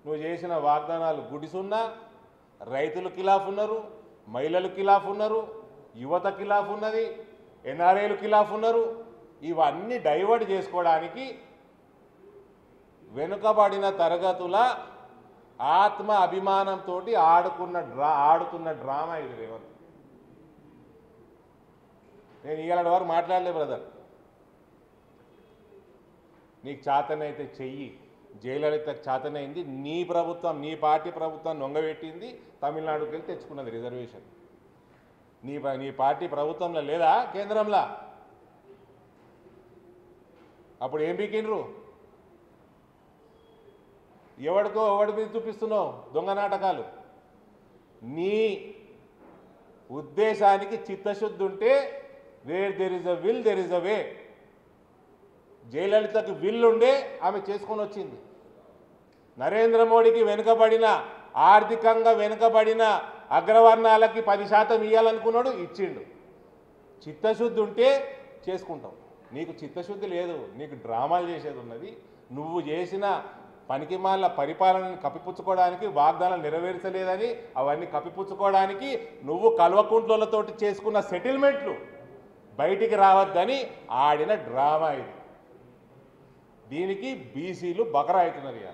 నువ్వు చేసిన వాగ్దానాలు గుడిసున్నా, రైతులు ఖిలాఫ్ ఉన్నారు, మహిళలు ఖిలాఫ్ ఉన్నారు, యువత ఖిలాఫ్ ఉన్నది, ఎన్ఆర్ఐలు ఖిలాఫ్ ఉన్నారు. ఇవన్నీ డైవర్ట్ చేసుకోవడానికి వెనుకబడిన తరగతుల ఆత్మ అభిమానంతో ఆడుతున్న డ్రామా ఇది రేవంత్. నేను ఇవాళ వరకు మాట్లాడలే బ్రదర్. నీకు చేతనైతే చెయ్యి. జయలలితకు చేతనైంది. నీ ప్రభుత్వం, నీ పార్టీ ప్రభుత్వం నొంగబెట్టింది, తమిళనాడుకి వెళ్ళి తెచ్చుకున్నది రిజర్వేషన్. నీ పార్టీ ప్రభుత్వంలో లేదా కేంద్రంలో? అప్పుడు ఏం పీకిండ్రు? ఎవడి మీద చూపిస్తున్నావు దొంగ నాటకాలు? నీ ఉద్దేశానికి చిత్తశుద్ధి ఉంటే where there is a will there is a way. జయలలితకు విల్ ఉండే ఆమె చేసుకొని వచ్చింది. నరేంద్ర మోడీకి వెనుకబడిన, ఆర్థికంగా వెనుకబడిన అగ్రవర్ణాలకి 10% ఇవ్వాలనుకున్నాడు, ఇచ్చిండు. చిత్తశుద్ధి ఉంటే చేసుకుంటాం. నీకు చిత్తశుద్ధి లేదు, నీకు డ్రామాలు చేసేది ఉన్నది. నువ్వు చేసిన పనికిమాల పరిపాలనను కప్పిపుచ్చుకోవడానికి, వాగ్దానాలు నెరవేర్చలేదని అవన్నీ కప్పిపుచ్చుకోవడానికి నువ్వు కల్వకుంట్లతోటి చేసుకున్న సెటిల్మెంట్లు బయటికి రావద్దని ఆడిన డ్రామా ఇది. దీనికి బీసీలు బకరా అవుతున్నారు.